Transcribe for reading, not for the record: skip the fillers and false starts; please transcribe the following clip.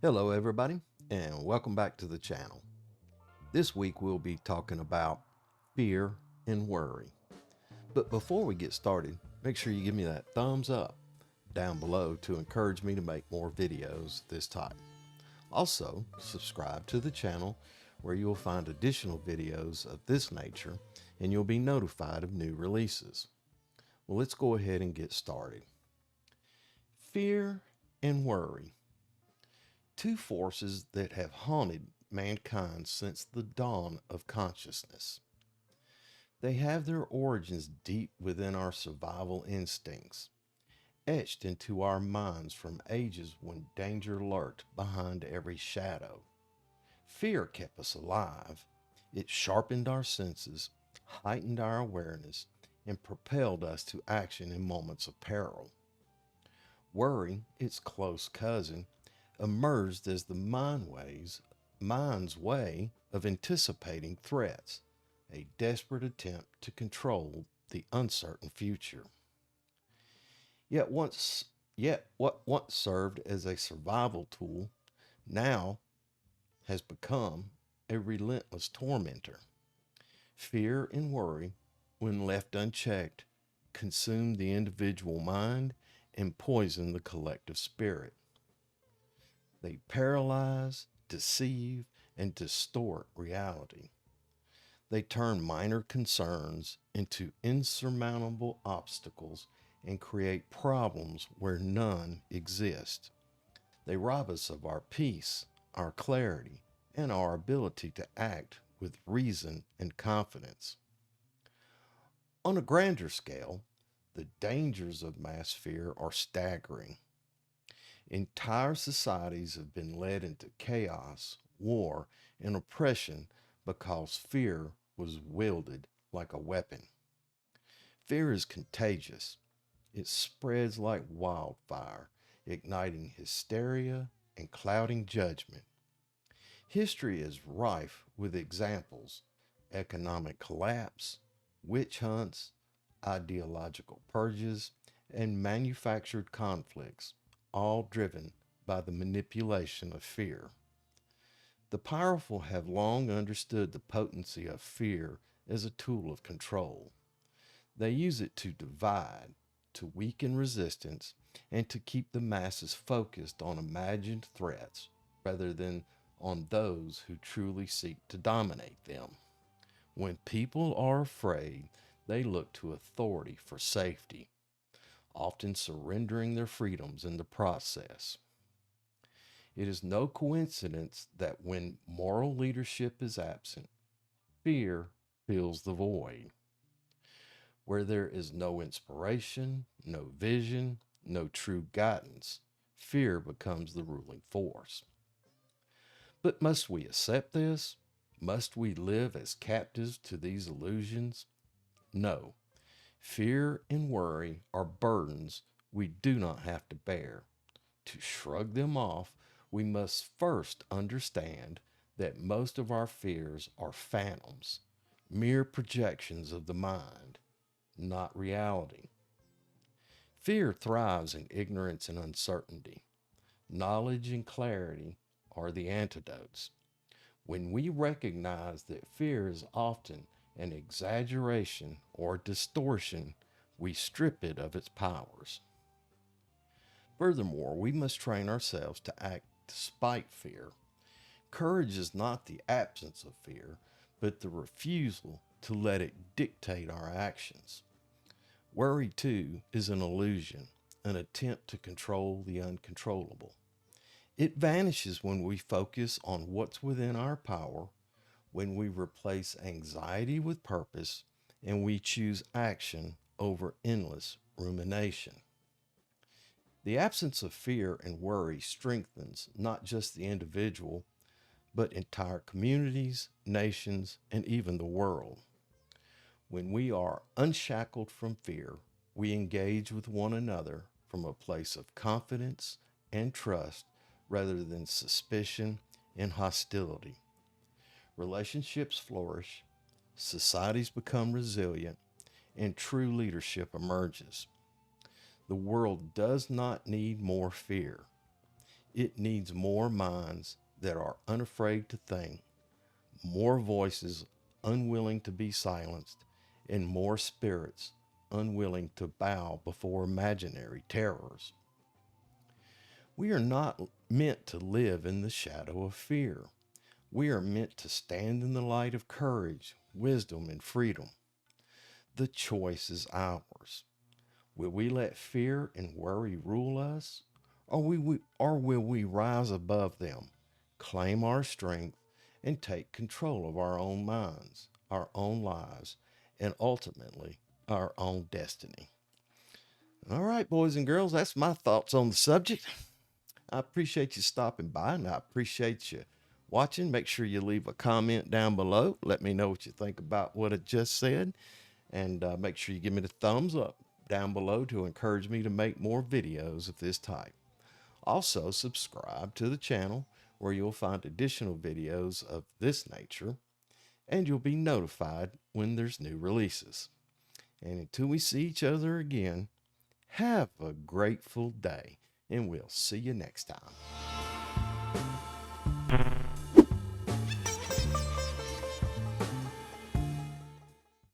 Hello everybody, and welcome back to the channel. This week we'll be talking about fear and worry. But before we get started, make sure you give me that thumbs up down below to encourage me to make more videos this type. Also, subscribe to the channel where you'll find additional videos of this nature and you'll be notified of new releases. Well, let's go ahead and get started. Fear and worry. Two forces that have haunted mankind since the dawn of consciousness. They have their origins deep within our survival instincts, etched into our minds from ages when danger lurked behind every shadow. Fear kept us alive. It sharpened our senses, heightened our awareness, and propelled us to action in moments of peril. Worry, its close cousin, emerged as the mind's way of anticipating threats, a desperate attempt to control the uncertain future. Yet what once served as a survival tool now has become a relentless tormentor. Fear and worry, when left unchecked, consume the individual mind and poison the collective spirit. They paralyze, deceive, and distort reality. They turn minor concerns into insurmountable obstacles and create problems where none exist. They rob us of our peace, our clarity, and our ability to act with reason and confidence. On a grander scale, the dangers of mass fear are staggering. Entire societies have been led into chaos, war, and oppression because fear was wielded like a weapon. Fear is contagious. It spreads like wildfire, igniting hysteria and clouding judgment. History is rife with examples: economic collapse, witch hunts, ideological purges, and manufactured conflicts, all driven by the manipulation of fear. The powerful have long understood the potency of fear as a tool of control. They use it to divide, to weaken resistance, and to keep the masses focused on imagined threats rather than on those who truly seek to dominate them. When people are afraid, they look to authority for safety, often surrendering their freedoms in the process. It is no coincidence that when moral leadership is absent, fear fills the void. Where there is no inspiration, no vision, no true guidance, fear becomes the ruling force. But must we accept this? Must we live as captives to these illusions? No. Fear and worry are burdens we do not have to bear. To shrug them off, we must first understand that most of our fears are phantoms, mere projections of the mind, not reality. Fear thrives in ignorance and uncertainty. Knowledge and clarity are the antidotes. When we recognize that fear is often an exaggeration or distortion, we strip it of its powers. Furthermore, we must train ourselves to act despite fear. Courage is not the absence of fear, but the refusal to let it dictate our actions. Worry, too, is an illusion, an attempt to control the uncontrollable. It vanishes when we focus on what's within our power, when we replace anxiety with purpose, and we choose action over endless rumination. The absence of fear and worry strengthens not just the individual, but entire communities, nations, and even the world. When we are unshackled from fear, we engage with one another from a place of confidence and trust rather than suspicion and hostility. Relationships flourish, societies become resilient, and true leadership emerges. The world does not need more fear. It needs more minds that are unafraid to think, more voices unwilling to be silenced, and more spirits unwilling to bow before imaginary terrors. We are not meant to live in the shadow of fear. We are meant to stand in the light of courage, wisdom, and freedom. The choice is ours. Will we let fear and worry rule us? Or will we rise above them, claim our strength, and take control of our own minds, our own lives, and ultimately our own destiny? All right, boys and girls, that's my thoughts on the subject. I appreciate you stopping by and I appreciate you watching. Make sure you leave a comment down below. Let me know what you think about what I just said. And make sure you give me the thumbs up down below to encourage me to make more videos of this type. Also, subscribe to the channel where you'll find additional videos of this nature and you'll be notified when there's new releases. And until we see each other again, have a grateful day and we'll see you next time.